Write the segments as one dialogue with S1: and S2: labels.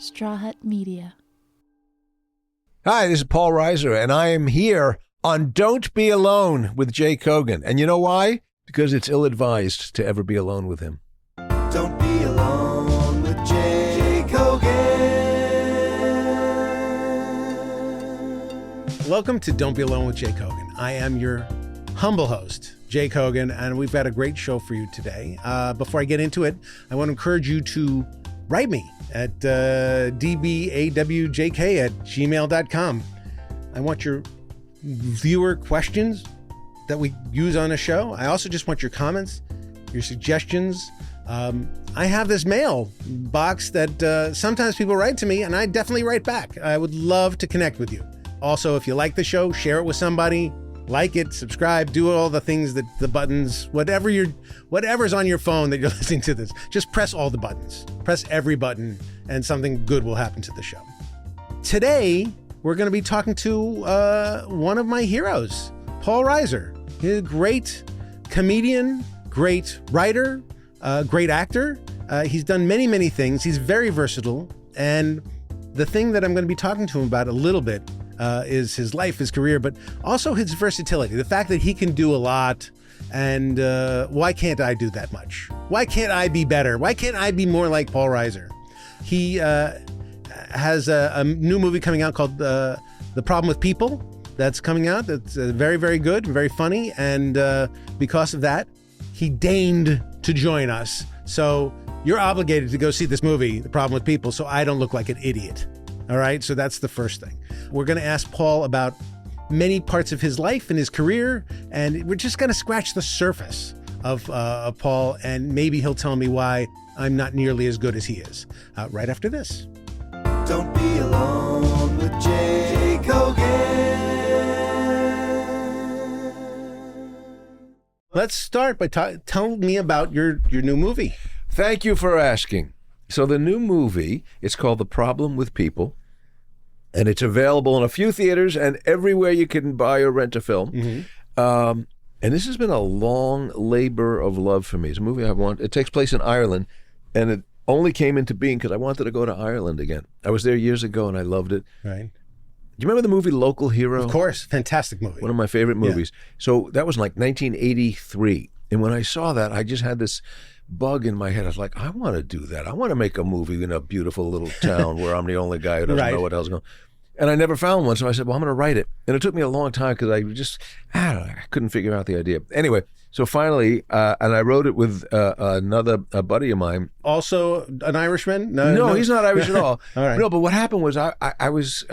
S1: Straw Hut Media.
S2: Hi, this is Paul Reiser, and I am here on Don't Be Alone with Jay Kogan. And you know why? Because it's ill-advised to ever be alone with him.
S3: Don't be alone with Jay Kogan.
S4: Welcome to Don't Be Alone with Jay Kogan. I am your humble host, Jay Kogan, and we've got a great show for you today. Before I get into it, I want to encourage you to write me at dbawjk@gmail.com. I want your viewer questions that we use on the show. I also just want your comments, your suggestions. I have this mail box that sometimes people write to me, and I definitely write back. I would love to connect with you. Also, if you like the show, share it with somebody, like it, subscribe, do all the things that the buttons, whatever's on your phone that you're listening to this, just press all the buttons. Press every button, and something good will happen to the show. Today, we're going to be talking to one of my heroes, Paul Reiser. He's a great comedian, great writer, great actor. He's done many, many things. He's very versatile. And the thing that I'm going to be talking to him about a little bit is his life, his career, but also his versatility. The fact that he can do a lot. And why can't I do that much? Why can't I be better? Why can't I be more like Paul Reiser? He has a new movie coming out called The Problem with People. That's coming out. That's very, very good, very funny. And because of that, he deigned to join us. So you're obligated to go see this movie, The Problem with People, so I don't look like an idiot. All right? So that's the first thing. We're going to ask Paul about many parts of his life and his career, and we're just going to scratch the surface of Paul, and maybe he'll tell me why I'm not nearly as good as he is. Right after this.
S3: Don't be alone with Jay Kogan.
S4: Let's start by telling me about your new movie.
S2: Thank you for asking. So the new movie, it's called The Problem with People, and it's available in a few theaters and everywhere you can buy or rent a film. Mm-hmm. And this has been a long labor of love for me. It's a movie it takes place in Ireland, and it only came into being because I wanted to go to Ireland again. I was there years ago and I loved it.
S4: Right.
S2: Do you remember the movie Local Hero?
S4: Of course. Fantastic movie.
S2: One of my favorite movies. Yeah. So that was like 1983. And when I saw that, I just had this bug in my head. I was like, I want to do that. I want to make a movie in a beautiful little town where I'm the only guy who doesn't know what the hell's going on. And I never found one. So I said, well, I'm going to write it. And it took me a long time because I couldn't figure out the idea. Anyway, so finally, and I wrote it with another buddy of mine.
S4: Also an Irishman?
S2: No, he's not Irish at all.
S4: All right.
S2: No, but what happened was I was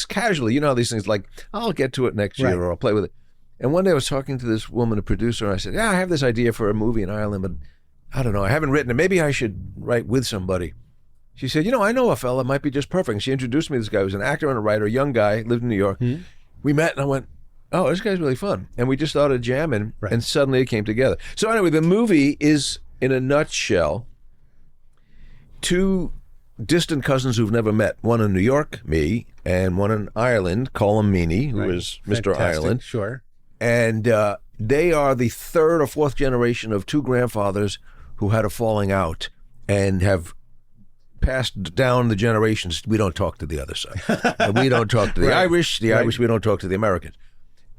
S2: casually, you know, these things like, I'll get to it next year or I'll play with it. And one day I was talking to this woman, a producer, and I said, yeah, I have this idea for a movie in Ireland, but I don't know, I haven't written it. Maybe I should write with somebody. She said, you know, I know a fella might be just perfect. And she introduced me to this guy who was an actor and a writer, a young guy, lived in New York. Mm-hmm. We met and I went, oh, this guy's really fun. And we just started jamming and suddenly it came together. So anyway, the movie is, in a nutshell, two distant cousins who've never met. One in New York, me, and one in Ireland, Colm Meaney, who is Mr. Ireland.
S4: Sure.
S2: And they are the third or fourth generation of two grandfathers who had a falling out and have passed down the generations. We don't talk to the other side. We don't talk to the Irish. The Irish, we don't talk to the Americans.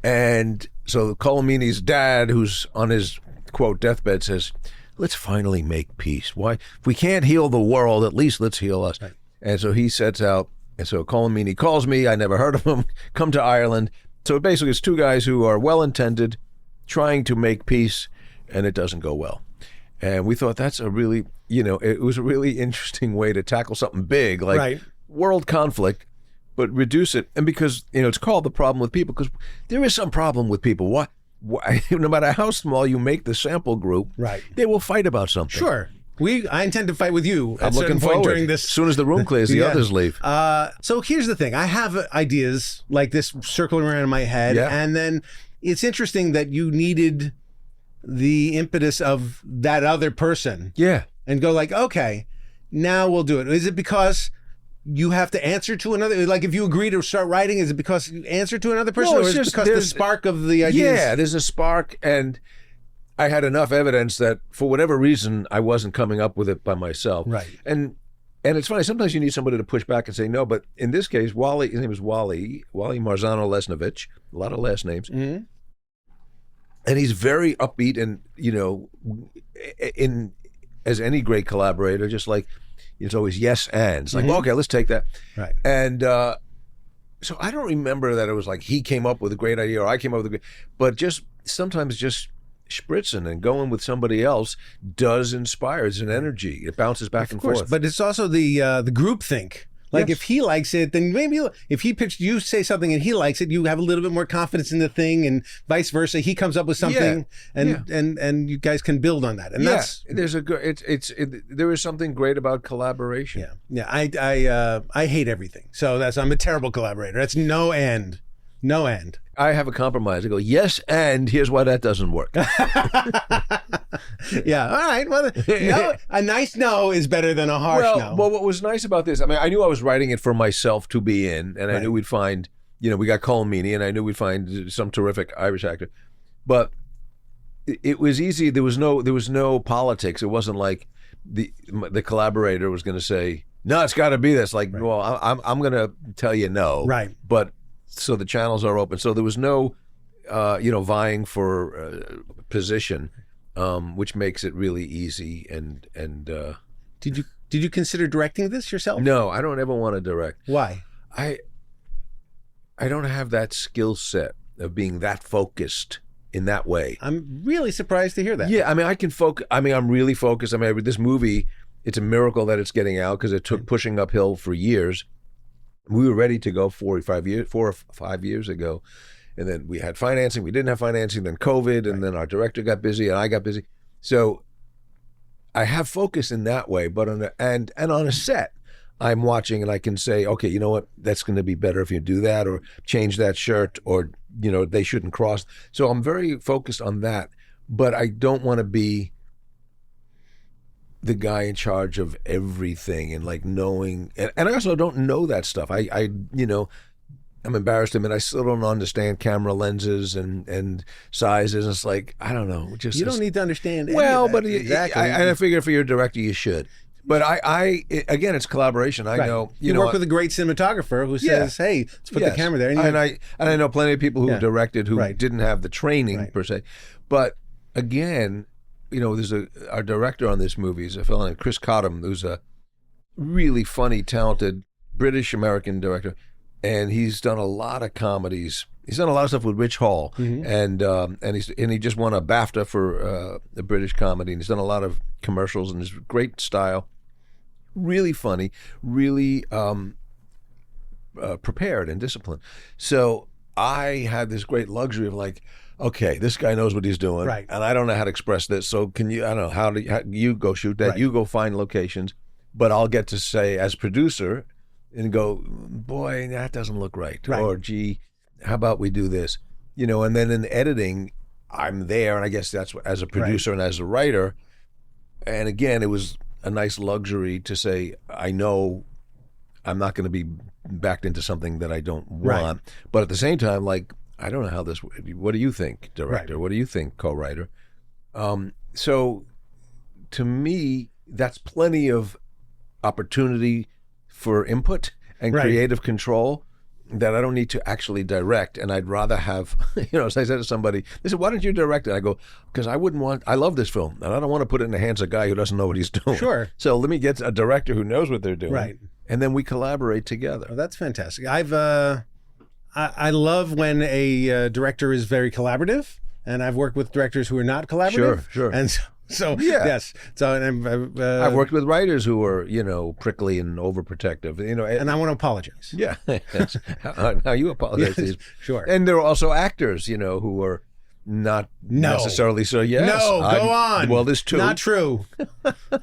S2: And so Colm Meaney's dad, who's on his, quote, deathbed, says, let's finally make peace. Why? If we can't heal the world, at least let's heal us. Right. And so he sets out. And so Colm Meaney calls me. I never heard of him. Come to Ireland. So basically it's two guys who are well-intended, trying to make peace, and it doesn't go well. And we thought that's a really, it was a really interesting way to tackle something big, like world conflict, but reduce it. And because, it's called The Problem with People, because there is some problem with people. Why, no matter how small you make the sample group, they will fight about something.
S4: Sure. I intend to fight with you
S2: I'm looking forward.
S4: During this.
S2: As soon as the room clears, the others leave.
S4: So here's the thing. I have ideas like this circling around in my head. Yeah. And then it's interesting that you needed the impetus of that other person.
S2: Yeah.
S4: And go like, okay, now we'll do it. Is it because you have to answer to another? Like if you agree to start writing, is it because you answer to another person?
S2: No,
S4: or is it because the spark of the ideas?
S2: Yeah, there's a spark, and I had enough evidence that for whatever reason, I wasn't coming up with it by myself.
S4: Right.
S2: And And it's funny, sometimes you need somebody to push back and say no, but in this case, Wally, his name is Wally Marzano-Lesnovich, a lot of last names.
S4: Mm-hmm.
S2: And he's very upbeat and, as any great collaborator, just like, it's always yes and. It's like, well, okay, let's take that.
S4: Right.
S2: And so I don't remember that it was like he came up with a great idea or I came up with a great, but just sometimes just spritzing and going with somebody else does inspire. It's an energy. It bounces back and forth.
S4: But it's also the group think. Like if he likes it, then maybe if he pitched, you say something and he likes it, you have a little bit more confidence in the thing, and vice versa. He comes up with something, and you guys can build on that. And that's
S2: there's a good. There is something great about collaboration.
S4: Yeah. I hate everything. So I'm a terrible collaborator. That's no end.
S2: I have a compromise. I go, yes, and here's why that doesn't work.
S4: Yeah, all right. Well, a nice no is better than a harsh no.
S2: Well, what was nice about this, I mean, I knew I was writing it for myself to be in, and I knew we'd find, we got Colm Meaney, and I knew we'd find some terrific Irish actor. But it was easy. There was no politics. It wasn't like the collaborator was going to say, no, it's got to be this. Like, well, I'm going to tell you no.
S4: Right.
S2: But so the channels are open. So there was no, vying for position, which makes it really easy. And
S4: did you consider directing this yourself?
S2: No, I don't ever want to direct.
S4: Why?
S2: I don't have that skill set of being that focused in that way.
S4: I'm really surprised to hear that.
S2: Yeah, I mean, I can focus. I mean, I'm really focused. I mean, with this movie, it's a miracle that it's getting out because it took pushing uphill for years. We were ready to go 4 or 5 years ago. And then we had financing. We didn't have financing. Then COVID. And then our director got busy and I got busy. So I have focus in that way. But on a set, I'm watching and I can say, okay, you know what? That's going to be better if you do that or change that shirt or, they shouldn't cross. So I'm very focused on that. But I don't want to be the guy in charge of everything and like knowing, and I also don't know that stuff. I'm embarrassed to admit I still don't understand camera lenses and sizes. It's like, I don't know.
S4: You don't need to understand.
S2: But
S4: exactly.
S2: I figure for your director you should. But again, it's collaboration. I know
S4: you work with a great cinematographer who says, "Hey, let's put the camera there."
S2: And I know plenty of people who directed who didn't have the training per se. But again, there's our director on this movie is a fellow named Chris Cottam, who's a really funny, talented British-American director, and he's done a lot of comedies. He's done a lot of stuff with Rich Hall, and he just won a BAFTA for a British comedy, and he's done a lot of commercials, and his great style, really funny, really prepared and disciplined. So I had this great luxury of like, okay, this guy knows what he's doing, and I don't know how to express this. So can you? I don't know how you go shoot that. You go find locations, but I'll get to say as producer and go, boy, that doesn't look right. Or gee, how about we do this? And then in editing, I'm there, and I guess that's as a producer and as a writer. And again, it was a nice luxury to say, I know I'm not going to be backed into something that I don't want, but at the same time, like, I don't know how this. What do you think, director? What do you think, co-writer? So, to me, that's plenty of opportunity for input and creative control that I don't need to actually direct. And I'd rather have, as I said to somebody, they said, "Why don't you direct it?" I go, "Because I love this film, and I don't want to put it in the hands of a guy who doesn't know what he's doing.
S4: Sure.
S2: So let me get a director who knows what they're doing, and then we collaborate together."
S4: Well, that's fantastic. I love when a director is very collaborative, and I've worked with directors who are not collaborative.
S2: Sure.
S4: And so yes. So
S2: I've worked with writers who are, prickly and overprotective,
S4: and I want to apologize.
S2: Yeah. Now you apologize.
S4: Yes, sure.
S2: And there are also actors, who are not necessarily so. Yes.
S4: No, go on.
S2: Well, this too.
S4: Not true.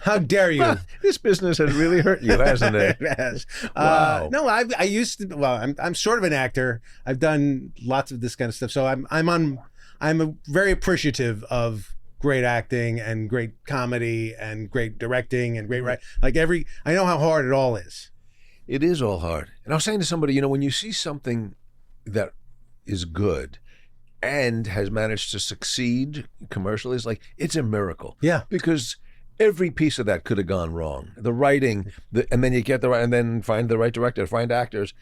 S4: How dare you?
S2: This business has really hurt you, hasn't it?
S4: It has.
S2: Wow.
S4: No, I used to. Well, I'm sort of an actor. I've done lots of this kind of stuff. So I'm very appreciative of great acting and great comedy and great directing and great I know how hard it all is.
S2: It is all hard. And I was saying to somebody, when you see something that is good and has managed to succeed commercially, it's a miracle.
S4: Yeah.
S2: Because Every piece of that could have gone wrong. The writing, and then you get the right, and then find the right director, find actors,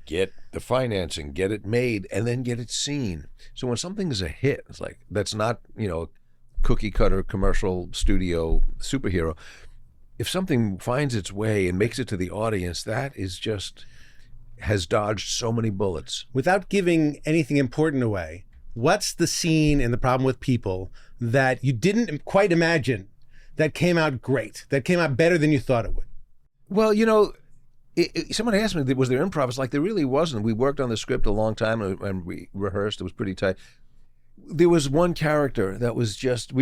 S2: get the financing, get it made, and then get it seen. So when something is a hit, it's like, that's not, cookie cutter commercial studio superhero. If something finds its way and makes it to the audience, that is just has dodged so many bullets.
S4: Without giving anything important away, what's the scene in The Problem with People that you didn't quite imagine that came out great, that came out better than you thought it would?
S2: Well, someone asked me, was there improv? It's like, there really wasn't. We worked on the script a long time and we rehearsed. It was pretty tight. There was one character that was just,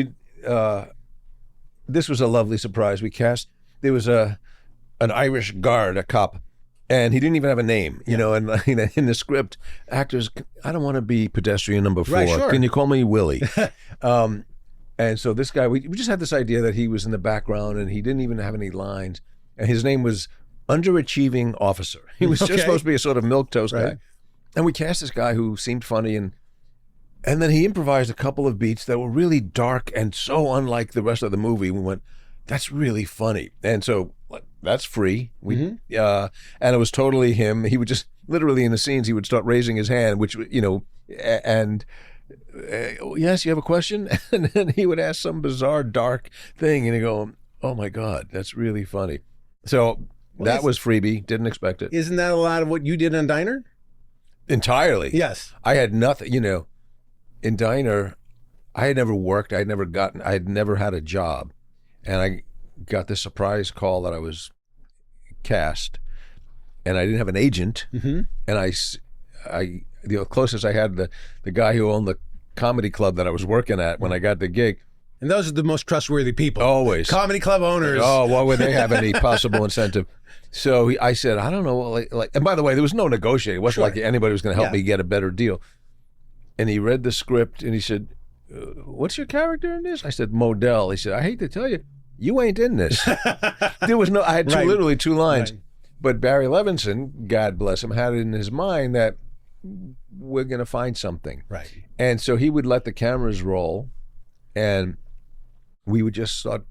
S2: this was a lovely surprise. We cast, there was an Irish guard, a cop, and he didn't even have a name, and in the script, actors, I don't want to be pedestrian number 4.
S4: Right, sure.
S2: Can you call me Willie? And so this guy, we just had this idea that he was in the background and he didn't even have any lines. And his name was Underachieving Officer. He was just supposed to be a sort of milquetoast guy. And we cast this guy who seemed funny, and then he improvised a couple of beats that were really dark and so unlike the rest of the movie. We went, that's really funny. And so that's free. And it was totally him. He would just, literally in the scenes, he would start raising his hand, which, and yes, you have a question? And then he would ask some bizarre, dark thing, and he'd go, oh my God, that's really funny. So that was freebie. Didn't expect it.
S4: Isn't that a lot of what you did on Diner?
S2: Entirely.
S4: Yes.
S2: I had nothing, in Diner, I had never worked. I had never had a job. And I got this surprise call that I was cast, and I didn't have an agent. And the closest I had, the guy who owned the comedy club that I was working at when I got the gig.
S4: And those are the most trustworthy people.
S2: Always.
S4: Comedy club owners.
S2: Oh, why would they have any possible incentive? So I said, I don't know. And by the way, there was no negotiating. It wasn't like anybody was going to help me get a better deal. And he read the script and he said, what's your character in this? I said, Modell. He said, I hate to tell you, you ain't in this. There was no, I had literally 2 lines. Right. But Barry Levinson, God bless him, had it in his mind that we're going to find something.
S4: Right.
S2: And so he would let the cameras roll, and we would just start,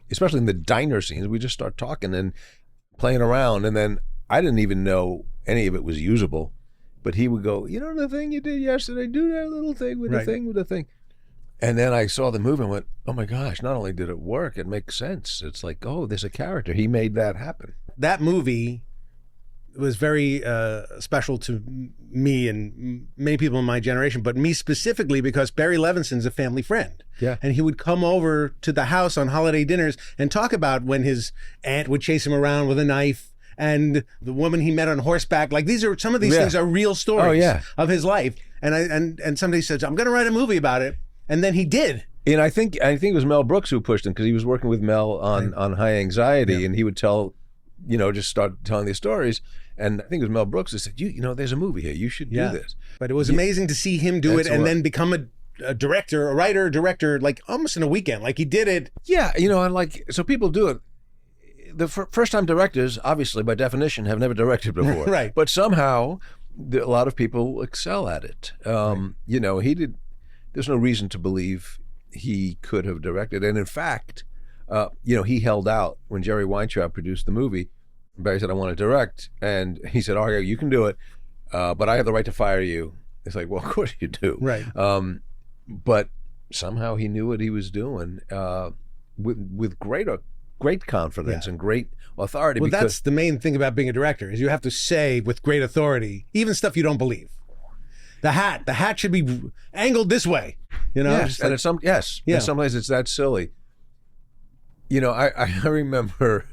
S2: especially in the diner scenes, we just start talking and playing around. And then I didn't even know any of it was usable, but he would go, the thing you did yesterday, do that little thing with the thing with the thing. And then I saw the movie and went, oh my gosh, not only did it work, it makes sense. It's like, oh, there's a character. He made that happen.
S4: That movie was very special to me and many people in my generation, but me specifically because Barry Levinson's a family friend.
S2: Yeah.
S4: And he would come over to the house on holiday dinners and talk about when his aunt would chase him around with a knife and the woman he met on horseback. Like some of these things are real stories of his life. And somebody says, I'm going to write a movie about it. And then he did.
S2: And I think it was Mel Brooks who pushed him, because he was working with Mel on High Anxiety, and he would tell, just start telling these stories. And I think it was Mel Brooks who said, there's a movie here. You should do this. But
S4: it was amazing to see him do it and then become a director, a writer, director, like almost in a weekend. Like he did it.
S2: Yeah, and so people do it. The first-time directors, obviously, by definition, have never directed before.
S4: Right.
S2: But somehow, a lot of people excel at it. He did. There's no reason to believe he could have directed. And in fact, he held out when Jerry Weintraub produced the movie. Barry said, I want to direct. And he said, okay, you can do it, but I have the right to fire you. It's like, well, of course you do.
S4: Right.
S2: But somehow he knew what he was doing with great confidence and great authority.
S4: Well, that's the main thing about being a director, is you have to say with great authority, even stuff you don't believe. The hat should be angled this way,
S2: Yes, and it's in some ways it's that silly. I remember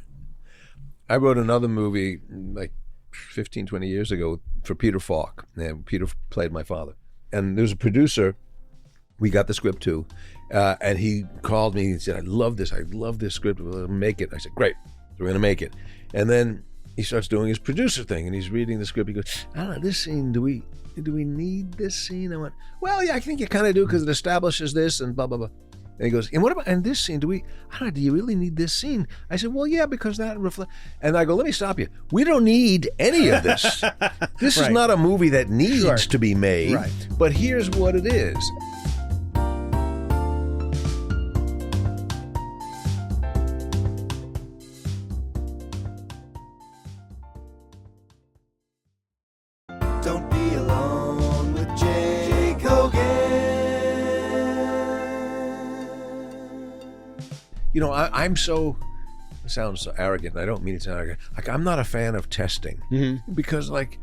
S2: I wrote another movie like 15, 20 years ago for Peter Faulk. And Peter played my father. And there was a producer, we got the script too, and he called me and said, I love this script, we'll make it. I said, great, so we're going to make it. And then he starts doing his producer thing, and he's reading the script. He goes, I don't know, this scene, do we need this scene? I went, well, yeah, I think you kind of do, because it establishes this and blah, blah, blah. And he goes, and what about in this scene? Do you really need this scene? I said, well, yeah, because that reflects. And I go, let me stop you. We don't need any of this. This is not a movie that needs to be made, but here's what it is. I'm so, it sounds so arrogant. I don't mean it to sound arrogant. Like, I'm not a fan of testing because, like,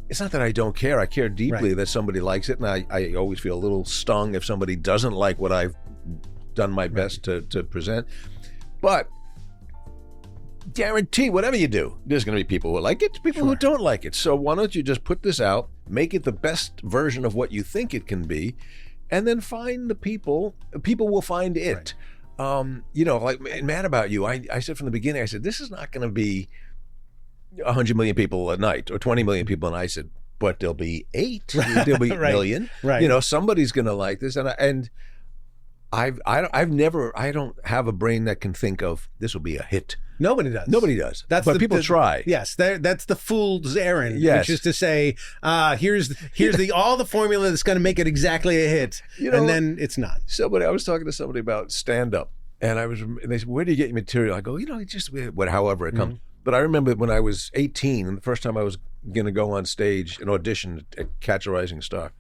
S2: it's not that I don't care. I care deeply that somebody likes it, and I always feel a little stung if somebody doesn't like what I've done my best to present. But guarantee, whatever you do, there's going to be people who like it, people who don't like it. So why don't you just put this out, make it the best version of what you think it can be, and then find the people will find it. Like Mad About You, I said from the beginning, I said, this is not going to be 100 million people a night or 20 million people, and I said, but there'll be 8, there'll be million. Somebody's going to like this, and I don't have a brain that can think of this will be a hit.
S4: Nobody does.
S2: But people try.
S4: Yes, that's the fool's errand.
S2: Yes.
S4: Which is to say, here's all the formula that's going to make it exactly a hit, and then it's not.
S2: I was talking to somebody about stand-up, and they said, "Where do you get your material?" I go, just however it comes. But I remember when I was 18, and the first time I was going to go on stage and audition at Catch a Rising Star.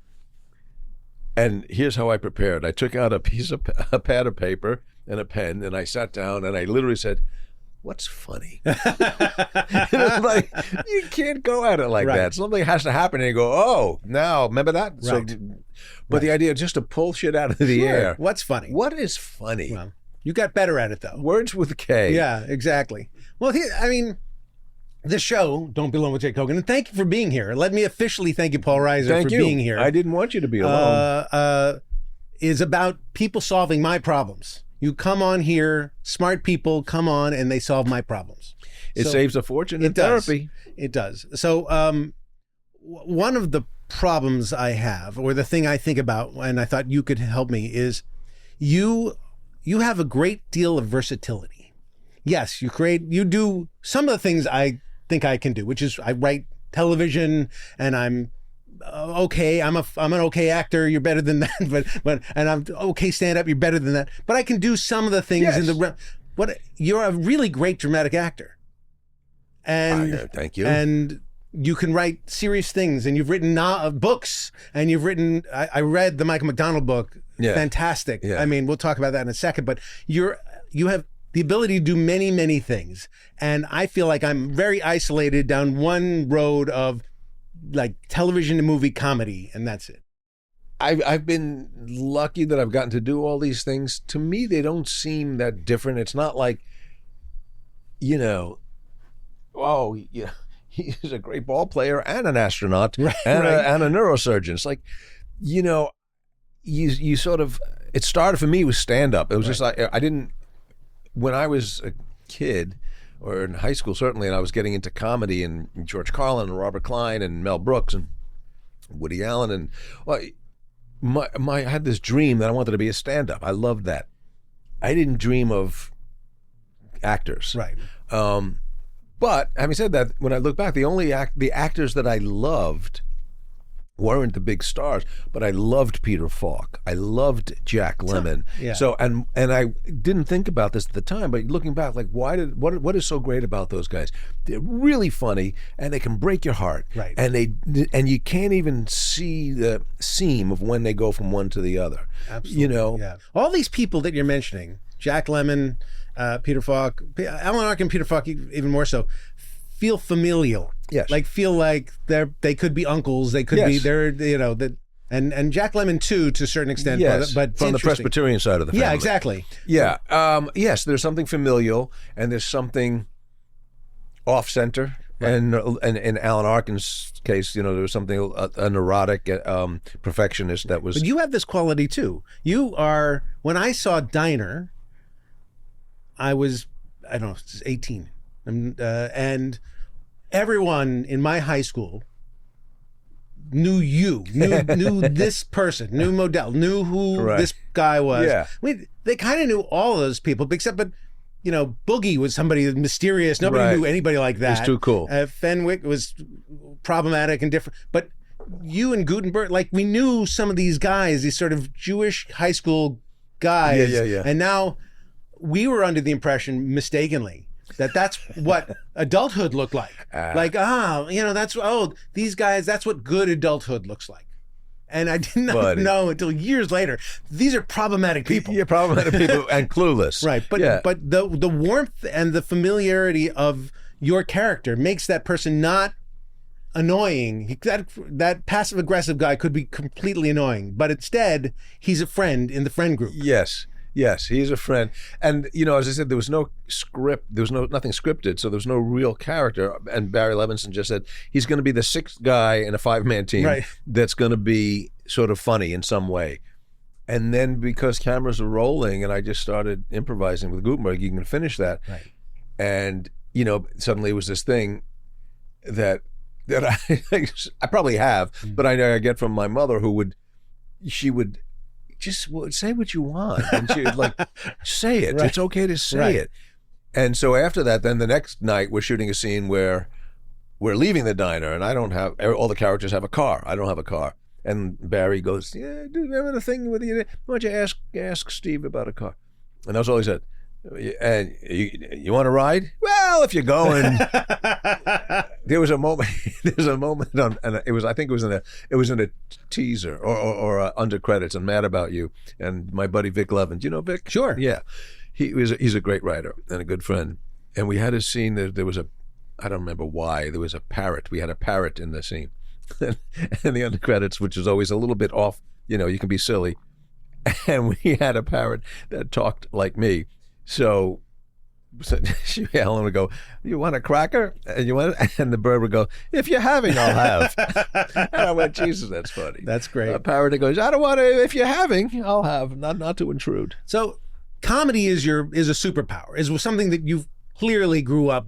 S2: And here's how I prepared. I took out a pad of paper and a pen, and I sat down and I literally said, "What's funny?" Like, you can't go at it like that. Something has to happen, and you go, "Oh, now remember that?" Right. So, but the idea just to pull shit out of the air.
S4: What's funny?
S2: What is funny?
S4: Well, you got better at it though.
S2: Words with a K.
S4: Yeah, exactly. Well, the show Don't Be Alone with Jay Kogan, and thank you for being here. Let me officially thank you, Paul Reiser, for being here.
S2: I didn't want you to be alone.
S4: Is about people solving my problems. You come on here, smart people come on, and they solve my problems.
S2: It saves a fortune in therapy.
S4: It does. So one of the problems I have, or the thing I think about, and I thought you could help me, is you have a great deal of versatility. Yes, you do some of the things I think I can do, which is I write television, and I'm okay. I'm an okay actor. You're better than that, and I'm okay stand up. You're better than that. But I can do some of the things in the. You're a really great dramatic actor, and
S2: thank you.
S4: And you can write serious things, and you've written books, and you've written. I read the Michael McDonnald book. Yeah. Fantastic. Yeah. I mean, we'll talk about that in a second. But you have the ability to do many, many things. And I feel like I'm very isolated down one road of like television and movie comedy, and that's it.
S2: I've been lucky that I've gotten to do all these things. To me, they don't seem that different. It's not like, he's a great ball player and an astronaut and a neurosurgeon. It's like, you sort of, it started for me with stand-up. It was just like, when I was a kid, or in high school certainly, and I was getting into comedy, and George Carlin and Robert Klein and Mel Brooks and Woody Allen, and I had this dream that I wanted to be a stand-up. I loved that. I didn't dream of actors.
S4: Right.
S2: But having said that, when I look back, the actors that I loved weren't the big stars, but I loved Peter Faulk. I loved Jack Lemmon.
S4: Yeah.
S2: So and I didn't think about this at the time, but looking back, like what is so great about those guys? They're really funny, and they can break your heart.
S4: Right.
S2: And you can't even see the seam of when they go from one to the other.
S4: Absolutely. Yeah. All these people that you're mentioning, Jack Lemmon, Peter Faulk, Alan Arkin, Peter Faulk, even more so, feel familial.
S2: Yes.
S4: Like feel like they could be uncles. They could be and Jack Lemmon too, to a certain extent.
S2: Yes.
S4: But
S2: from the Presbyterian side of the family.
S4: Yeah, exactly.
S2: Yeah. Yes, there's something familial, and there's something off center. Right. And in Alan Arkin's case, there was something a neurotic perfectionist that was.
S4: But you have this quality too. You are. When I saw Diner, I was 18, and everyone in my high school knew this person, knew Modell, knew who this guy was.
S2: Yeah.
S4: They kind of knew all of those people, except Boogie was somebody mysterious. Nobody knew anybody like that.
S2: He's too cool.
S4: Fenwick was problematic and different. But you and Gutenberg, like, we knew some of these guys, these sort of Jewish high school guys.
S2: Yeah.
S4: And now we were under the impression, mistakenly, that's what adulthood looked like. That's these guys, that's what good adulthood looks like. And I did not
S2: Buddy.
S4: know until years later. These are problematic people.
S2: You're problematic people and clueless.
S4: Right. But the warmth and the familiarity of your character makes that person not annoying. That passive aggressive guy could be completely annoying, but instead he's a friend in the friend group.
S2: Yes, he's a friend. And as I said, there was no script. There was nothing scripted, so there was no real character. And Barry Levinson just said he's going to be the sixth guy in a 5-man team
S4: Right.
S2: that's going to be sort of funny in some way. And then because cameras are rolling, and I just started improvising with Gutenberg, you can finish that.
S4: Right.
S2: And suddenly it was this thing that I probably have, but I get from my mother, she would just say what you want, and she would say it.
S4: Right.
S2: It's okay to say
S4: Right.
S2: it. And so after that, then the next night we're shooting a scene where we're leaving the diner, and all the characters have a car. I don't have a car. And Barry goes, "Yeah, dude, having a thing with you. Why don't you ask Steve about a car?" And that's all he said. And you want to ride? Well, if you're going. There was a moment. There's a moment on, and it was in a teaser or under credits on Mad About You, and my buddy Vic Levin. Do you know Vic?
S4: Sure.
S2: Yeah, he's a great writer and a good friend. And we had a scene that there was I don't remember why, there was a parrot. We had a parrot in the scene, and the under credits, which is always a little bit off. You can be silly, and we had a parrot that talked like me. So Ellen would go, "You want a cracker?" And the bird would go, "If you're having, I'll have." And I went, "Jesus, that's funny."
S4: That's great.
S2: A parrot that goes, "I don't want to. If you're having, I'll have." Not to intrude.
S4: So comedy is a superpower. Is something that you clearly grew up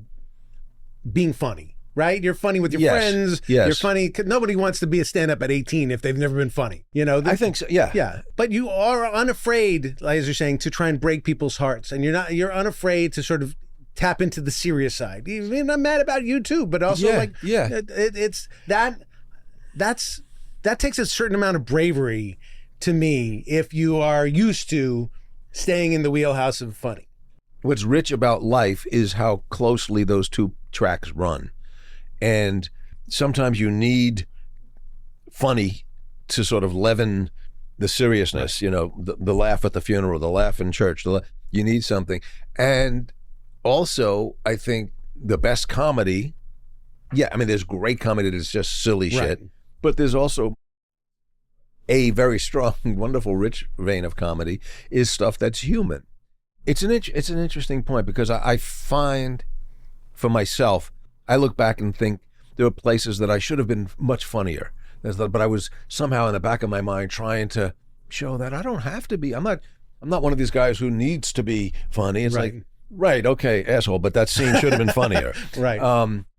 S4: being funny, right? You're funny with your
S2: Yes.
S4: friends.
S2: Yes.
S4: You're funny. Nobody wants to be a stand-up at 18 if they've never been funny.
S2: I think so. Yeah.
S4: Yeah, but you are unafraid, as you're saying, to try and break people's hearts, and you're unafraid to sort of tap into the serious side. Even I'm mad about you too, but also it's that takes a certain amount of bravery to me if you are used to staying in the wheelhouse of funny.
S2: What's rich about life is how closely those two tracks run. And sometimes you need funny to sort of leaven the seriousness, the laugh at the funeral, the laugh in church. You need something. And also, I think the best comedy, there's great comedy that's just silly shit, but there's also a very strong, wonderful, rich vein of comedy is stuff that's human. It's an interesting point because I find for myself, I look back and think there were places that I should have been much funnier, but I was somehow in the back of my mind trying to show that I don't have to be. I'm not one of these guys who needs to be funny. It's right, okay, asshole, but that scene should have been funnier.
S4: Right.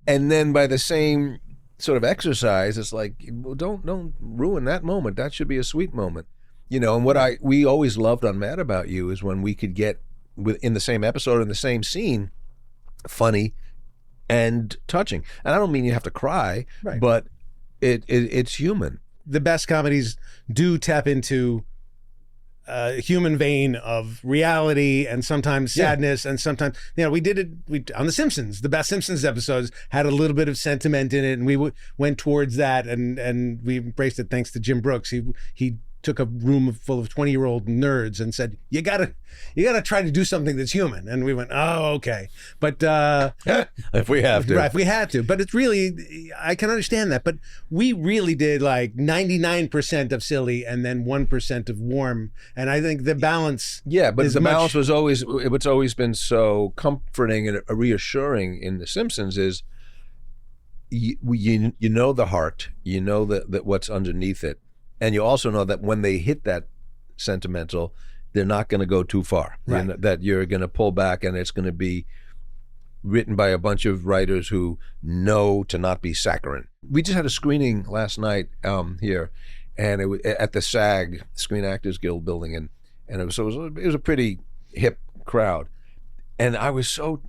S2: And then by the same sort of exercise, it's like, well, don't ruin that moment. That should be a sweet moment. And what we always loved on Mad About You is when we could get in the same episode, in the same scene, funny and touching. And I don't mean you have to cry, but it's human.
S4: The best comedies do tap into a human vein of reality and sometimes sadness, and sometimes we did it on The Simpsons. The best Simpsons episodes had a little bit of sentiment in it, and we went towards that, and we embraced it thanks to Jim Brooks. He took a room full of 20-year-old nerds and said, you gotta try to do something that's human. And we went, oh, okay. But
S2: if we have to.
S4: Right, if we had to. But it's really, I can understand that. But we really did like 99% of silly and then 1% of warm. And I think the balance
S2: but the balance was always, what's always been so comforting and reassuring in The Simpsons is you know the heart, that what's underneath it. And you also know that when they hit that sentimental, they're not going to go too far.
S4: Right.
S2: That you're going to pull back, and it's going to be written by a bunch of writers who know to not be saccharine. We just had a screening last night here, and it was at the SAG, Screen Actors Guild building, and it was a pretty hip crowd, and I was so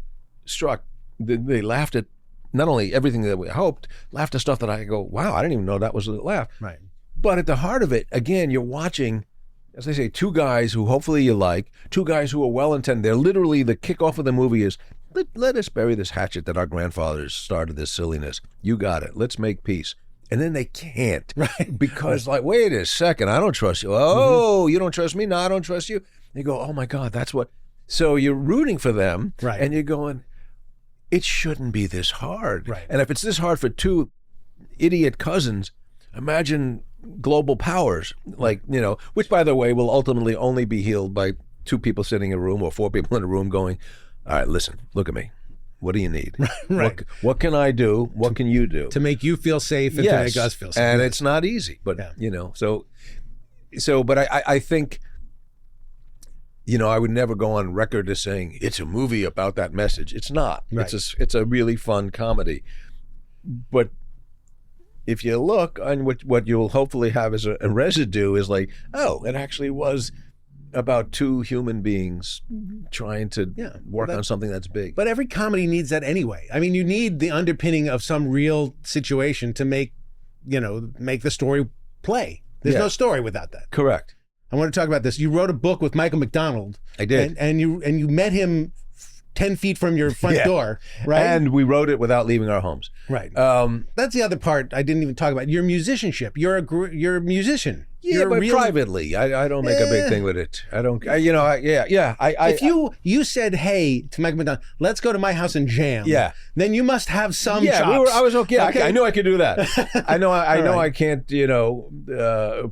S2: struck. They laughed at not only everything that we hoped, laughed at stuff that I go, wow, I didn't even know that was a laugh.
S4: Right.
S2: But at the heart of it, again, you're watching, as they say, two guys who hopefully you like, two guys who are well-intended. They're literally, the kickoff of the movie is, let us bury this hatchet that our grandfathers started this silliness. You got it. Let's make peace. And then they can't.
S4: Right.
S2: Because like, wait a second, I don't trust you. Oh, you don't trust me? No, I don't trust you. They go, oh my God, that's what. So you're rooting for them.
S4: Right.
S2: And you're going, it shouldn't be this hard.
S4: Right.
S2: And if it's this hard for two idiot cousins, imagine global powers, like, which by the way will ultimately only be healed by two people sitting in a room or four people in a room going, all right, listen, look at me. What do you need?
S4: Right.
S2: What can I do? What can you do?
S4: To make you feel safe and to make us feel safe.
S2: And it's not easy, but but I think, I would never go on record as saying it's a movie about that message. It's not.
S4: Right.
S2: It's a really fun comedy. But if you look, and what you'll hopefully have as a residue is like, oh, it actually was about two human beings trying to work on something that's big.
S4: But every comedy needs that anyway. I mean, you need the underpinning of some real situation to make the story play. There's no story without that.
S2: Correct.
S4: I want to talk about this. You wrote a book with Michael McDonnald.
S2: I did.
S4: And you met him 10 feet from your front door, right?
S2: And we wrote it without leaving our homes.
S4: Right. That's the other part I didn't even talk about. Your musicianship. You're a musician.
S2: Yeah,
S4: You're
S2: but
S4: real...
S2: privately, I don't make a big thing with it. I don't. If
S4: you said, hey, to Michael McDonnald, let's go to my house and jam.
S2: Yeah.
S4: Then you must have some chops.
S2: I was okay.
S4: Okay.
S2: I knew I could do that. I know. I know.
S4: right.
S2: I can't.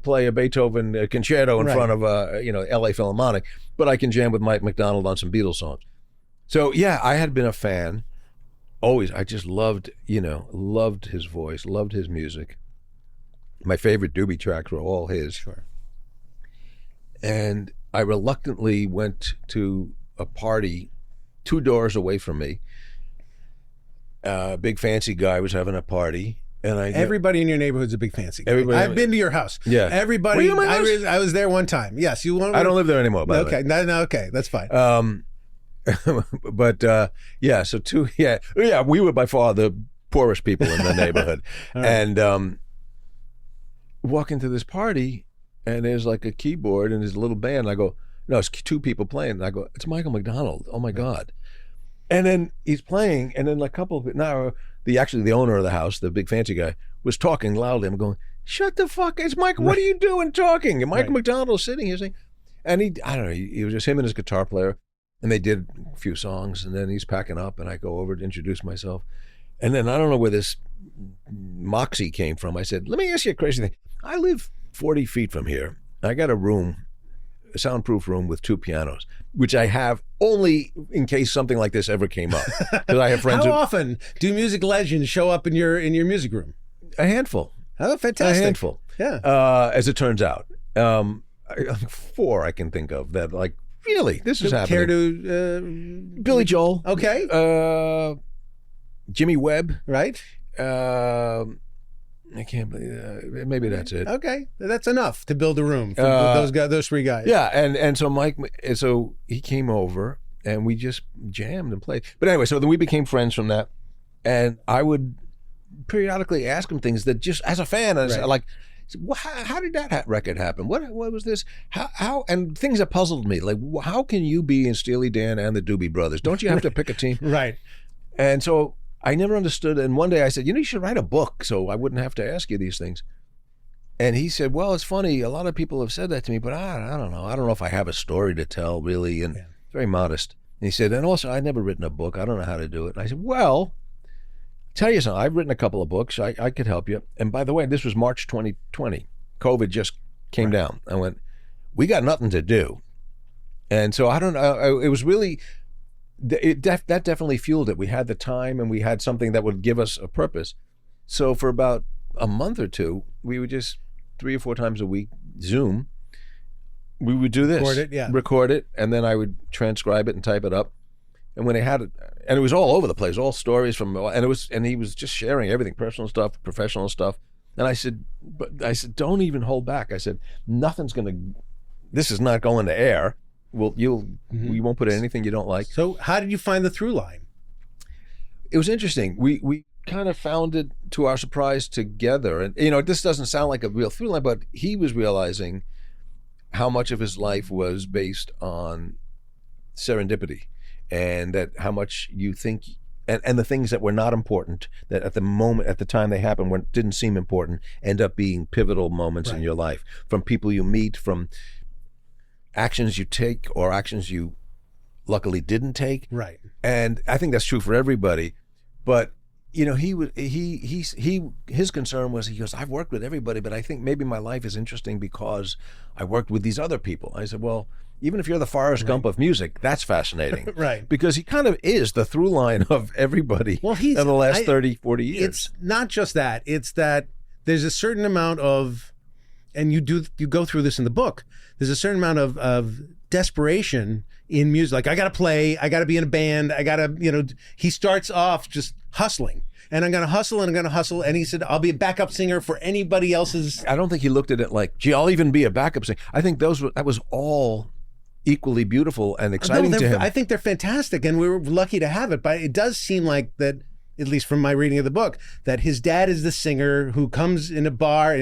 S2: Play a Beethoven concerto in front of L.A. Philharmonic, but I can jam with Mike McDonnald on some Beatles songs. So yeah, I had been a fan. Always, I just loved his voice, loved his music. My favorite Doobie tracks were all his.
S4: Sure.
S2: And I reluctantly went to a party 2 doors away from me. A big fancy guy was having a party. And
S4: everybody in your neighborhood's a big fancy guy.
S2: Everybody.
S4: I've been to your house.
S2: Yeah.
S4: Everybody.
S2: Were you in my house?
S4: I was there one time. Yes. You want?
S2: I don't live there anymore, by the way.
S4: Okay. No, okay. That's fine.
S2: But we were by far the poorest people in the neighborhood.
S4: Right.
S2: And walk into this party and there's like a keyboard and there's a little band. And I go, no, it's 2 people playing. And I go, it's Michael McDonnald. Oh my God. And then he's playing, and then a couple of the owner of the house, the big fancy guy, was talking loudly. I'm going, shut the fuck, it's Michael, what are you doing talking? And Michael McDonnell's sitting here saying, and he was just him and his guitar player, and they did a few songs, and then he's packing up, and I go over to introduce myself. And then I don't know where this moxie came from. I said, let me ask you a crazy thing. I live 40 feet from here. I got a soundproof room with 2 pianos, which I have only in case something like this ever came up. Because I have friends.
S4: How often do music legends show up in your music room?
S2: A handful.
S4: Oh, fantastic.
S2: A handful.
S4: Yeah.
S2: As it turns out. 4 I can think of that, like, really, this is happening.
S4: Care to...
S2: Billy Joel.
S4: Okay.
S2: Jimmy Webb.
S4: Right.
S2: I can't believe maybe that's it.
S4: Okay, that's enough to build a room for those 3 guys.
S2: Yeah, and so he came over and we just jammed and played. But anyway, so then we became friends from that, and I would periodically ask him things that just as a fan, like, how did that record happen? What was this? How and things that puzzled me, like how can you be in Steely Dan and the Doobie Brothers? Don't you have to pick a team?
S4: Right.
S2: And so I never understood. And one day I said, you should write a book so I wouldn't have to ask you these things. And he said, well, it's funny. A lot of people have said that to me, but I don't know. I don't know if I have a story to tell, really. And very modest. And he said, and also, I've never written a book. I don't know how to do it. And I said, well, tell you something. I've written a couple of books. I could help you. And by the way, this was March 2020. COVID just came down. I went, we got nothing to do. And so I don't know. It was really... that definitely fueled it. We had the time and we had something that would give us a purpose. So for about a month or 2, we would just 3 or 4 times a week Zoom. We would do this, record it, and then I would transcribe it and type it up. And when they had it, and it was all over the place, all stories from, and he was just sharing everything, personal stuff, professional stuff. And I said, don't even hold back. I said, this is not going to air. We won't put in anything you don't like.
S4: So how did you find the through line?
S2: It was interesting. We kind of found it, to our surprise, together. And, this doesn't sound like a real through line, but he was realizing how much of his life was based on serendipity, and that how much you think and the things that were not important, that at the time they happened, didn't seem important, end up being pivotal moments in your life. From people you meet, from actions you take or actions you luckily didn't take.
S4: Right.
S2: And I think that's true for everybody. But his concern was, he goes, I've worked with everybody, but I think maybe my life is interesting because I worked with these other people. I said, well, even if you're the Forrest Gump of music, that's fascinating.
S4: Right.
S2: Because he kind of is the through line of everybody in the last 30, 40 years.
S4: It's not just that. It's that there's a certain amount of, and you go through this in the book, there's a certain amount of desperation in music. Like, I got to play, I got to be in a band, I got to, he starts off just hustling. And I'm going to hustle and I'm going to hustle. And he said, I'll be a backup singer for anybody else's.
S2: I don't think he looked at it like, gee, I'll even be a backup singer. I think that was all equally beautiful and exciting to him.
S4: I think they're fantastic. And we were lucky to have it. But it does seem like that, at least from my reading of the book, that his dad is the singer who comes in a bar,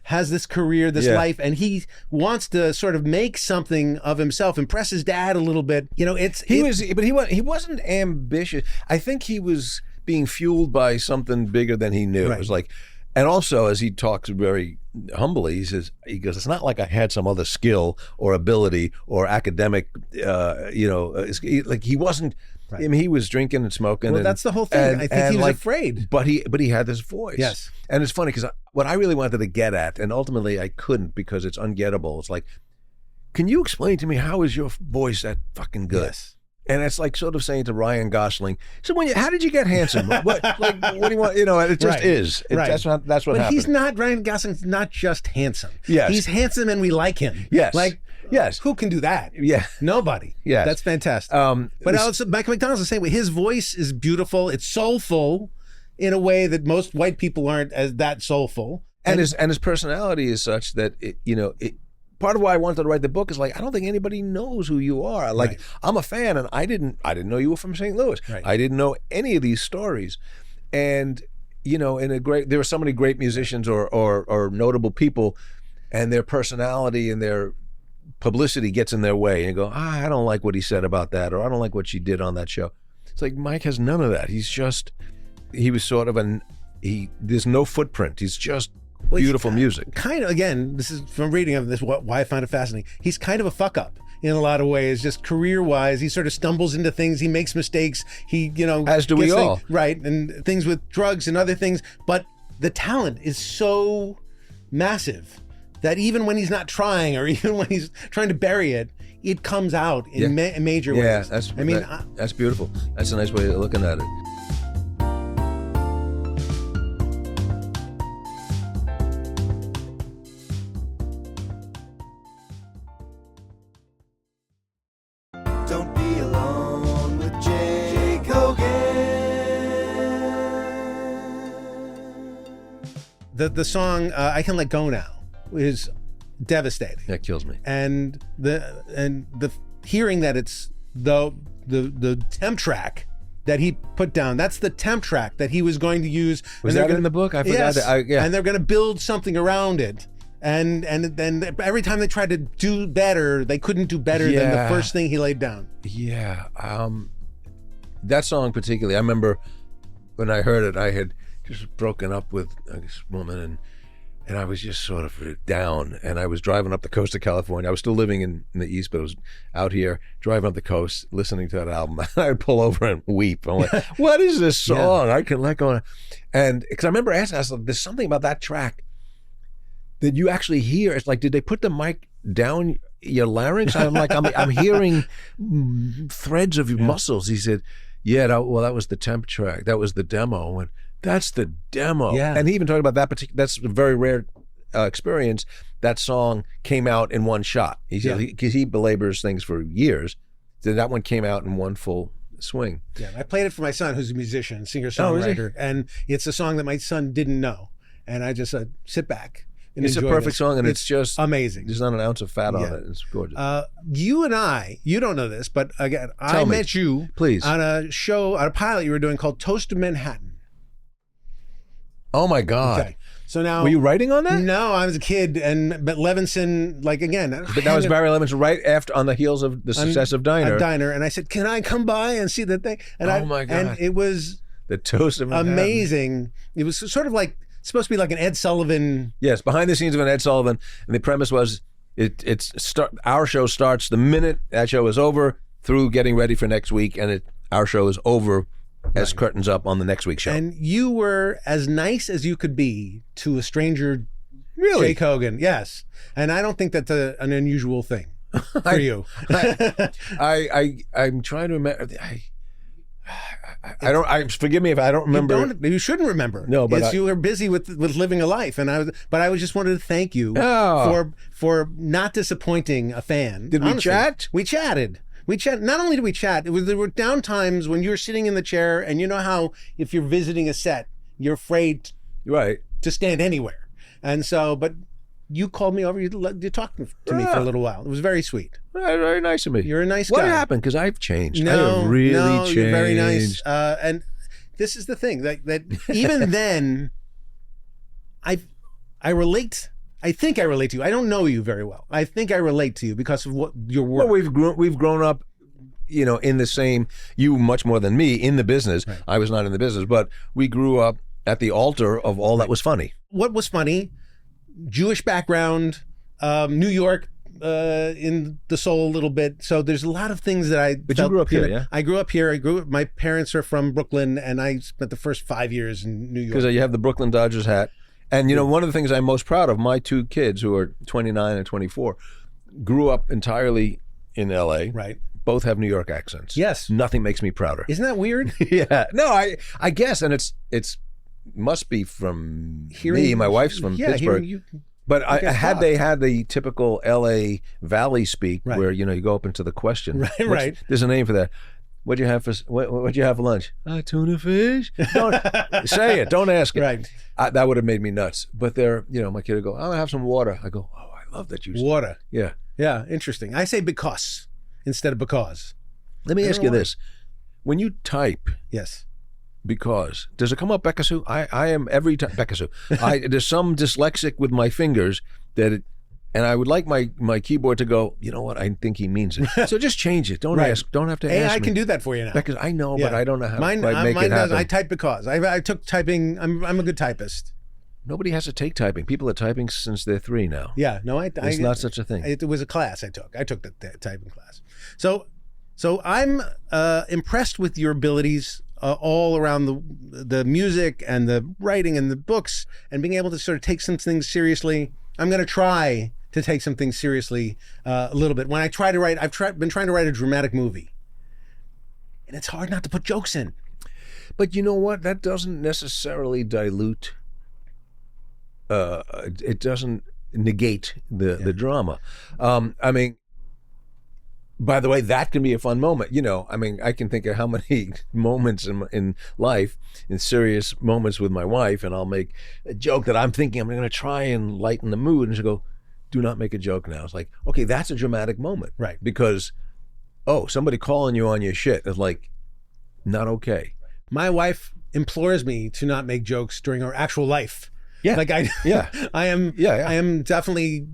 S4: has this career, this life, and he wants to sort of make something of himself, impress his dad a little bit. But
S2: he wasn't ambitious. I think he was being fueled by something bigger than he knew. Right. It was like, and also as he talks very humbly, he goes, it's not like I had some other skill or ability or academic, like he wasn't. Right. I mean, he was drinking and smoking.
S4: Well, that's the whole thing. I think he was afraid.
S2: But he had this voice.
S4: Yes.
S2: And it's funny because what I really wanted to get at, and ultimately I couldn't because it's ungettable. It's like, can you explain to me how is your voice that fucking good?
S4: Yes.
S2: And it's like sort of saying to Ryan Gosling, so how did you get handsome? what do you want? It just is. That's what
S4: but
S2: happened.
S4: He's not, Ryan Gosling's not just handsome.
S2: Yes.
S4: He's handsome and we like him.
S2: Yes.
S4: Yes. Who can do that?
S2: Yeah.
S4: Nobody.
S2: Yeah.
S4: That's fantastic. But Michael McDonald's the same way. His voice is beautiful. It's soulful in a way that most white people aren't as that soulful.
S2: And his personality is such that part of why I wanted to write the book is like, I don't think anybody knows who you are. Like, right. I'm a fan, and I didn't know you were from St. Louis.
S4: Right.
S2: I didn't know any of these stories. And, there were so many great musicians or notable people, and their personality and their publicity gets in their way. And you go, I don't like what he said about that, or I don't like what she did on that show. It's like, Mike has none of that. He was sort of there's no footprint. He's just beautiful music.
S4: Kind of, again, this is from reading of this, why I find it fascinating. He's kind of a fuck up in a lot of ways, just career-wise. He sort of stumbles into things. He makes mistakes. He,
S2: as do we all.
S4: Right, and things with drugs and other things. But the talent is so massive that even when he's not trying, or even when he's trying to bury it, it comes out in major ways.
S2: Yeah, that's beautiful. That's a nice way of looking at it.
S3: Don't be alone with Jake Hogan.
S4: The song "I Can Let Go Now" is devastating.
S2: That kills me.
S4: And the hearing that it's the temp track that he put down, that's the temp track that he was going to use.
S2: Was that in the book? I forgot.
S4: Yes.
S2: Yeah.
S4: And they're going to build something around it. And then every time they tried to do better, they couldn't do better than the first thing he laid down.
S2: Yeah. That song particularly, I remember when I heard it, I had just broken up with this woman, and I was just sort of down, and I was driving up the coast of California. I was still living in the East, but I was out here driving up the coast, listening to that album. I'd pull over and weep. I'm like, what is this song? I Can Let Go. And because I remember asking, I was like, there's something about that track that you actually hear. It's like, did they put the mic down your larynx? I'm like, I'm hearing threads of your muscles. He said, yeah, that was the temp track. That was the demo. And that's the demo.
S4: Yeah.
S2: And he even talked about that that's a very rare experience. That song came out in one shot. He said, because he belabors things for years. So that one came out in one full swing.
S4: Yeah, I played it for my son, who's a musician, singer-songwriter. And it's a song that my son didn't know. And I just sit back.
S2: It's a perfect song, and it's just
S4: amazing.
S2: There's not an ounce of fat on it. It's gorgeous.
S4: You and you don't know this, but again, I met you on a show, on a pilot you were doing called Toast of Manhattan.
S2: Oh my God.
S4: Okay. So now,
S2: were you writing on that?
S4: No, I was a kid, but Levinson, like again,
S2: But that was Barry Levinson right after, on the heels of the success of Diner.
S4: And I said, "Can I come by and see the thing?" And
S2: my God!
S4: And it was
S2: the Toast of Manhattan.
S4: amazing. It was sort of like supposed to be like an Ed Sullivan.
S2: Yes, behind the scenes of an Ed Sullivan, and the premise was our show starts the minute that show is over through getting ready for next week, and our show is over as curtains up on the next week's show.
S4: And you were as nice as you could be to a stranger,
S2: Really?
S4: Jake Hogan. Yes, and I don't think that's an unusual thing for you.
S2: I'm trying to remember. I don't. Forgive me if I don't remember.
S4: You shouldn't remember.
S2: No, but
S4: you were busy with living a life, and I just wanted to thank you
S2: Oh.
S4: for not disappointing a fan.
S2: Did we
S4: Honestly,
S2: chat?
S4: We chatted. Not only did we chat, there were down times when you were sitting in the chair, and you know how if you're visiting a set, you're afraid
S2: Right.
S4: to stand anywhere, and so but. You called me over. You talked to me for a little while. It was very sweet.
S2: Very nice of me.
S4: You're a nice
S2: What
S4: guy.
S2: happened? Because I've changed.
S4: No,
S2: I have really changed.
S4: You're very nice. And this is the thing that even then, I relate. I think I relate to you. I don't know you very well. I think I relate to you because of what your work.
S2: Well, we've grown up, in the same. You much more than me in the business.
S4: Right.
S2: I was not in the business, but we grew up at the altar of all that was funny.
S4: What was funny? Jewish background, New York, in the soul a little bit. So there's a lot of things that I.
S2: But you grew up here, yeah?
S4: I grew up here. My parents are from Brooklyn, and I spent the first 5 years in New York.
S2: Because you have the Brooklyn Dodgers hat. And, one of the things I'm most proud of, my two kids who are 29 and 24, grew up entirely in L.A.
S4: Right.
S2: Both have New York accents.
S4: Yes.
S2: Nothing makes me prouder.
S4: Isn't that weird?
S2: Yeah. No, I guess, and it's must be from me. My wife's from Pittsburgh. But they had the typical L.A. Valley speak,
S4: Right.
S2: where you go up into the question.
S4: Right.
S2: There's a name for that. What'd you have for lunch? Tuna fish. Don't say it. Don't ask it.
S4: Right.
S2: That would have made me nuts. But my kid would go, "I'll have some water." I go, "Oh, I love that you."
S4: Water.
S2: Yeah.
S4: Yeah. Interesting. I say because instead of because.
S2: Let me
S4: I
S2: ask
S4: don't
S2: you
S4: know
S2: this: when you type,
S4: Yes.
S2: because does it come up Bekasoo? I am every time Bekasoo. There's some dyslexic with my fingers and I would like my keyboard to go, you know what? I think he means it. So just change it. Don't
S4: Right.
S2: ask. Don't have to
S4: Hey,
S2: ask
S4: I
S2: me.
S4: can do that for you now.
S2: Because I know,
S4: Yeah.
S2: but I don't know how
S4: Mine
S2: to make it happen.
S4: I type because I took typing. I'm a good typist.
S2: Nobody has to take typing. People are typing since they're 3 now.
S4: Yeah. No,
S2: It's not such a thing.
S4: It was a class I took. I took the typing class. So I'm impressed with your abilities all around the music and the writing and the books and being able to sort of take some things seriously. I'm going to try to take some things seriously a little bit. When I try to write, been trying to write a dramatic movie, and it's hard not to put jokes in.
S2: But you know what? That doesn't necessarily dilute. It doesn't negate the drama. I mean, by the way, that can be a fun moment. I can think of how many moments in life, in serious moments with my wife, and I'll make a joke that I'm thinking I'm going to try and lighten the mood, and she'll go, "Do not make a joke now." It's like, okay, that's a dramatic moment,
S4: Right?
S2: Because, somebody calling you on your shit is like, not okay.
S4: My wife implores me to not make jokes during our actual life.
S2: Yeah,
S4: Like
S2: yeah.
S4: I am.
S2: Yeah.
S4: I am definitely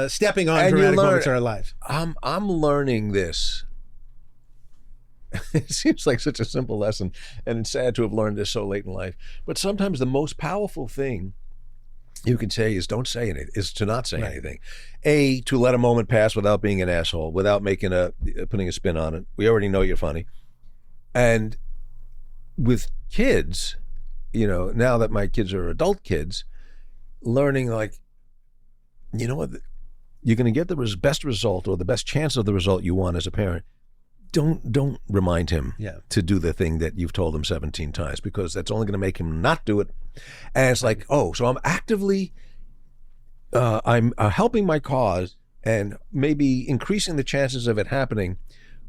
S4: stepping on
S2: And you
S4: dramatic
S2: learn-
S4: moments in our lives.
S2: I'm learning this. It seems like such a simple lesson, and it's sad to have learned this so late in life. But sometimes the most powerful thing you can say is don't say anything, is to not say
S4: Right.
S2: anything. To let a moment pass without being an asshole, without putting a spin on it. We already know you're funny. And with kids, now that my kids are adult kids, learning like, you know what, you're going to get the best result or the best chance of the result you want as a parent. Don't remind him to do the thing that you've told him 17 times, because that's only going to make him not do it. And it's like, so I'm actively, I'm helping my cause and maybe increasing the chances of it happening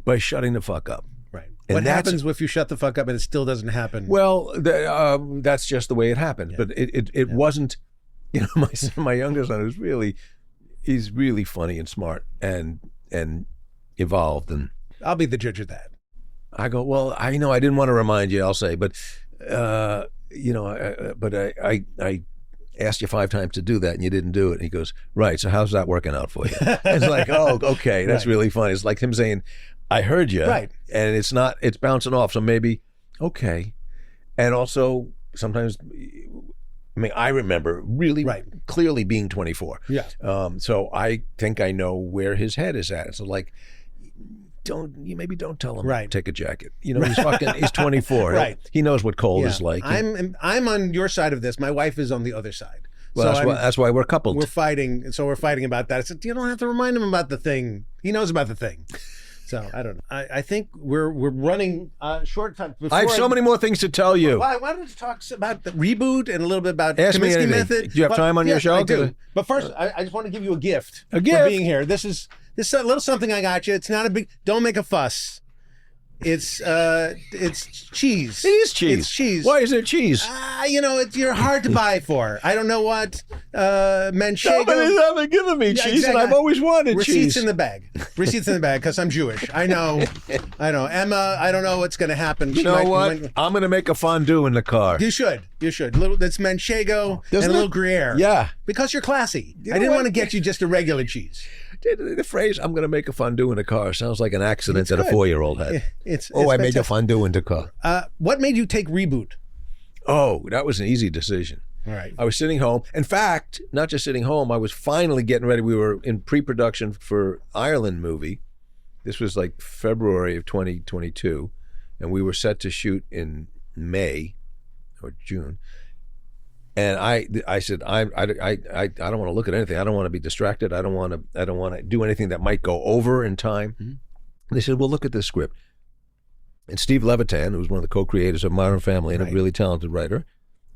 S2: by shutting the fuck up.
S4: Right.
S2: And
S4: What happens if you shut the fuck up and it still doesn't happen?
S2: Well, that's just the way it happened. But it wasn't. My younger son he's really funny and smart and evolved, and
S4: I'll be the judge of that.
S2: I go, well, I didn't want to remind you, I'll say, but but I asked you 5 times to do that and you didn't do it. And he goes, right, so how's that working out for you? It's like, oh, okay, that's
S4: Right.
S2: really funny. It's like him saying, I heard you.
S4: Right.
S2: And it's bouncing off. So maybe, okay. And also sometimes, I mean, I remember really
S4: Right.
S2: clearly being 24.
S4: Yeah.
S2: So I think I know where his head is at. So like, maybe don't tell him
S4: Right.
S2: to take a jacket. You know, he's 24.
S4: Right.
S2: He knows what cold is like.
S4: I'm on your side of this. My wife is on the other side.
S2: Well,
S4: so
S2: that's why we're coupled.
S4: we're fighting. And so we're fighting about that. I said, you don't have to remind him about the thing. He knows about the thing. So I don't know. I think we're running short time.
S2: I have so many more things to tell you.
S4: Why don't you talk about the reboot and a little bit about
S2: Ask me
S4: Kaminsky
S2: anything.
S4: method?
S2: Do you have time on your show?
S4: I do. But first, I just want to give you a gift.
S2: A gift?
S4: For being here. This is a little something I got you. It's not a big. Don't make a fuss. It's cheese.
S2: It is cheese.
S4: It's cheese.
S2: Why is it cheese?
S4: You're hard to buy for. I don't know what Manchego.
S2: Nobody's ever given me cheese,
S4: exactly.
S2: and I've always wanted
S4: Receipts
S2: cheese.
S4: in the bag. Receipts in the bag because I'm Jewish. I know. Emma, I don't know what's going to happen.
S2: You know what? I'm going to make a fondue in the car.
S4: You should. That's Manchego and a little Gruyere.
S2: Yeah.
S4: Because you're classy.
S2: You
S4: I
S2: know
S4: didn't
S2: what?
S4: want to get you just a regular cheese.
S2: The phrase "I'm going to make a fondue in the car" sounds like an accident that a
S4: good.
S2: 4-year-old had.
S4: It's
S2: I made a
S4: fantastic.
S2: fondue in the car.
S4: What made you take reboot?
S2: Oh, that was an easy decision.
S4: All right.
S2: I was sitting home. In fact, not just sitting home, I was finally getting ready. We were in pre-production for Ireland movie. This was like February of 2022, and we were set to shoot in May or June. And I said, I don't want to look at anything. I don't want to be distracted. I don't want to do anything that might go over in time. Mm-hmm. They said, well, look at this script. And Steve Levitan, who was one of the co-creators of Modern Family and a really talented writer.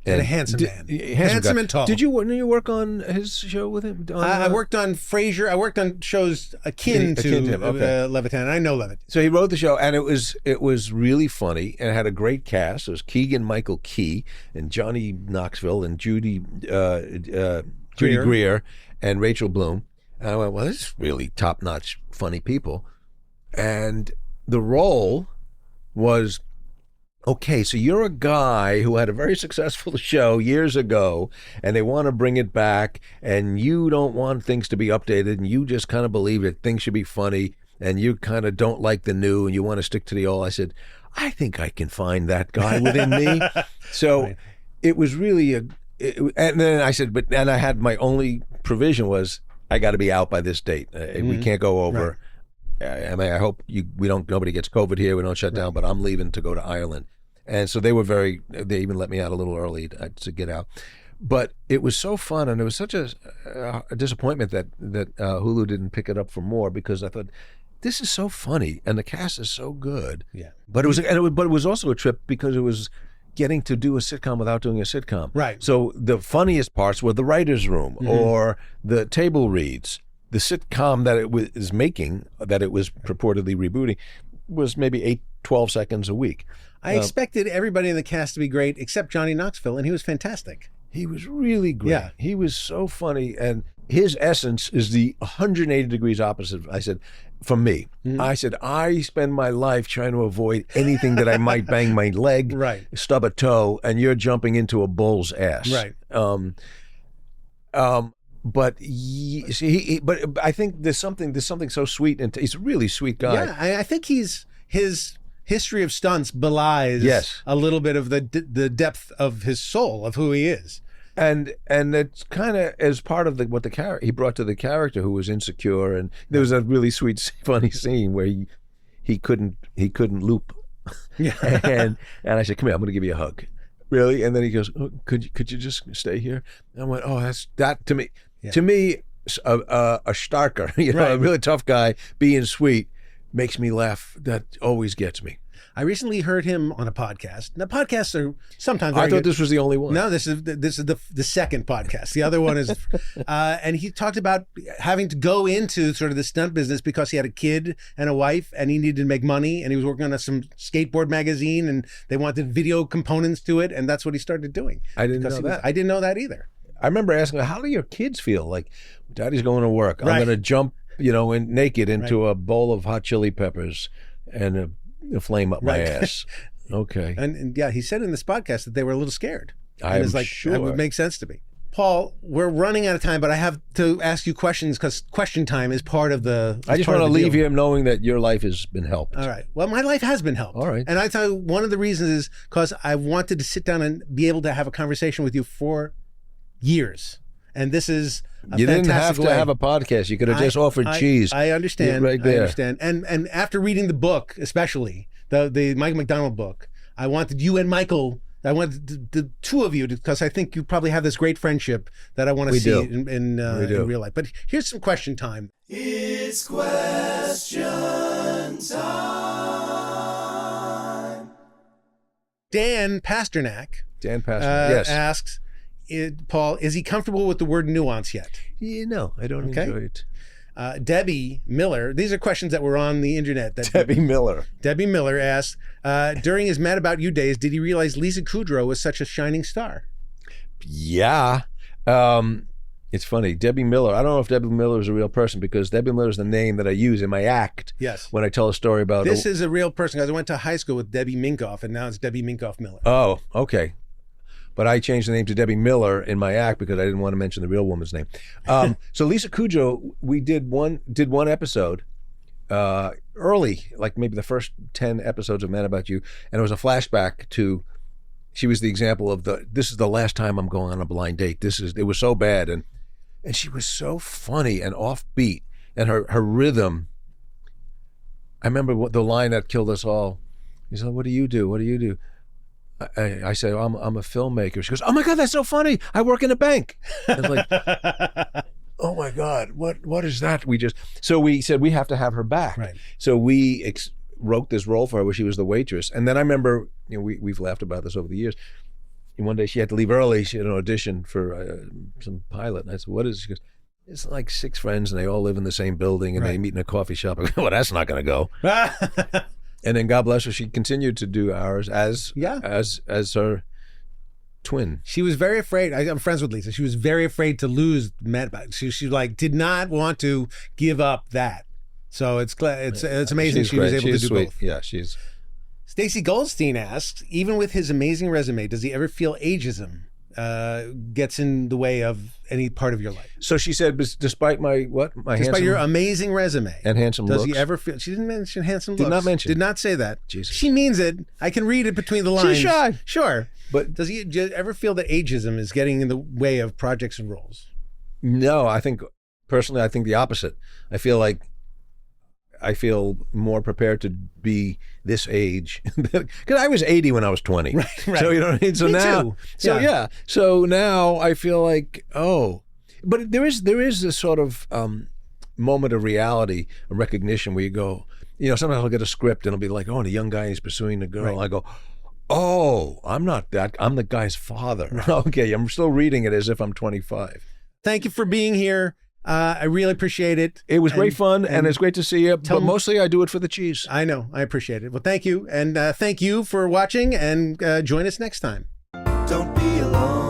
S4: And a handsome man.
S2: Handsome
S4: guy. And tall.
S2: Did you work on his show with him?
S4: I worked on Frasier. I worked on shows akin to
S2: him, okay.
S4: Levitan. I know Levitan.
S2: So he wrote the show, and it was really funny, and it had a great cast. It was Keegan Michael Key and Johnny Knoxville and Judy Greer and Rachel Bloom. And I went, well, this is really top-notch, funny people. And the role was, okay, so you're a guy who had a very successful show years ago, and they want to bring it back, and you don't want things to be updated, and you just kind of believe that things should be funny, and you kind of don't like the new, and you want to stick to the old. I said, I think I can find that guy within me. So it was really and then I said, and I had my only provision was, I got to be out by this date. We can't go over.
S4: Right.
S2: I mean, I hope nobody gets COVID here. We don't shut down, but I'm leaving to go to Ireland. And so they even let me out a little early to get out. But it was so fun, and it was such a disappointment that Hulu didn't pick it up for more, because I thought, this is so funny, and the cast is so good.
S4: Yeah.
S2: But it was also a trip because it was getting to do a sitcom without doing a sitcom.
S4: Right.
S2: So the funniest parts were the writer's room or the table reads. The sitcom that it was making, that it was purportedly rebooting, was maybe 12 seconds a week.
S4: I expected everybody in the cast to be great except Johnny Knoxville, and he was fantastic.
S2: He was really great.
S4: Yeah.
S2: He was so funny, and his essence is the 180 degrees opposite. I said, from me, I said, I spend my life trying to avoid anything that I might bang my leg,
S4: Right.
S2: stub a toe, and you're jumping into a bull's ass.
S4: Right.
S2: But but I think there's something so sweet, and he's a really sweet guy.
S4: Yeah, I think his history of stunts belies a little bit of the depth of his soul, of who he is.
S2: And it's kind of as part of what the character he brought to the character, who was insecure, and there was a really sweet, funny scene where he couldn't loop, and I said, "Come here, I'm going to give you a hug." Really? And then he goes, oh, "Could you just stay here?" And I went, "Oh, that to me, a starker, a really tough guy being sweet makes me laugh. That always gets me."
S4: I recently heard him on a podcast. Now, podcasts are sometimes
S2: I
S4: very
S2: thought
S4: good.
S2: this was the only one.
S4: No, this is the second podcast. The other one is, and he talked about having to go into sort of the stunt business because he had a kid and a wife, and he needed to make money, and he was working on some skateboard magazine, and they wanted video components to it, and that's what he started doing.
S2: I didn't know that.
S4: I didn't know that either.
S2: I remember asking, "How do your kids feel?" Like, Daddy's going to work. I'm
S4: Right.
S2: going to jump, naked into a bowl of hot chili peppers and a flame up my ass. Okay.
S4: And yeah, he said in this podcast that they were a little scared.
S2: I'm
S4: it's like,
S2: sure.
S4: that would make sense to me. Paul, we're running out of time, but I have to ask you questions because question time is part of the.
S2: I just want to leave here knowing that your life has been helped.
S4: All right. Well, my life has been helped.
S2: All right.
S4: And I tell you, one of the reasons is because I wanted to sit down and be able to have a conversation with you for years. And this is a
S2: You didn't have
S4: fantastic
S2: to
S4: way.
S2: have a podcast. You could have just offered cheese.
S4: I understand.
S2: Yeah, right there.
S4: I understand. And after reading the book, especially the Michael McDonnald book, I wanted you and Michael. I wanted the two of you because I think you probably have this great friendship that I want to see in real life. But here's some question time.
S3: It's question time.
S4: Dan Pasternak
S2: Yes.
S4: asks, Paul, is he comfortable with the word nuance yet?
S2: No, I don't enjoy it.
S4: Debbie Miller, these are questions that were on the internet.
S2: Debbie Miller
S4: asks, during his Mad About You days, did he realize Lisa Kudrow was such a shining star?
S2: Yeah. It's funny. Debbie Miller. I don't know if Debbie Miller is a real person because Debbie Miller is the name that I use in my act.
S4: Yes.
S2: When I tell a story about
S4: this is a real person because I went to high school with Debbie Minkoff and now it's Debbie Minkoff Miller.
S2: Oh, okay. But I changed the name to Debbie Miller in my act because I didn't want to mention the real woman's name. So Lisa Kudrow, we did one episode early, like maybe the first 10 episodes of Mad About You, and it was a flashback to. She was the example of this is the last time I'm going on a blind date. It was so bad, and she was so funny and offbeat, and her rhythm. I remember the line that killed us all. He said, "What do you do? What do you do?" I say, I'm a filmmaker. She goes, "Oh my God, that's so funny. I work in a bank." I was like, "Oh my God, what is that?" So we said we have to have her back.
S4: Right.
S2: So we wrote this role for her where she was the waitress. And then I remember, we've laughed about this over the years. And one day she had to leave early. She had an audition for some pilot. And I said, "What is it?" She goes, "It's like 6 friends and they all live in the same building and they meet in a coffee shop." I go, "Well, that's not going to go." And then God bless her, she continued to do ours as her twin.
S4: She was very afraid. I'm friends with Lisa. She was very afraid to lose Matt. She like did not want to give up that. So it's amazing she was able to do both.
S2: Yeah, she's.
S4: Stacy Goldstein asks, even with his amazing resume, does he ever feel ageism gets in the way of any part of your life?
S2: So she said, despite
S4: despite your amazing resume
S2: and handsome looks,
S4: does he ever feel? She didn't mention handsome looks.
S2: Did not mention.
S4: Did not say that.
S2: Jesus.
S4: She means it. I can read it between the lines.
S2: She's shy.
S4: Sure, but does he ever feel that ageism is getting in the way of projects and roles?
S2: No, I think personally, the opposite. I feel more prepared to be this age because I was 80 when I was 20.
S4: Right.
S2: So you know what I mean. So
S4: Me
S2: now,
S4: too.
S2: so yeah. So now I feel like but there is this sort of moment of reality, a recognition where you go, sometimes I'll get a script and it'll be like, oh, and a young guy is pursuing a girl.
S4: Right.
S2: I go, oh, I'm not that. I'm the guy's father. Right. Okay, I'm still reading it as if I'm 25.
S4: Thank you for being here. I really appreciate it.
S2: It was great fun, and it's great to see you. But mostly, I do it for the cheese.
S4: I know. I appreciate it. Well, thank you. And thank you for watching, and join us next time.
S3: Don't be alone.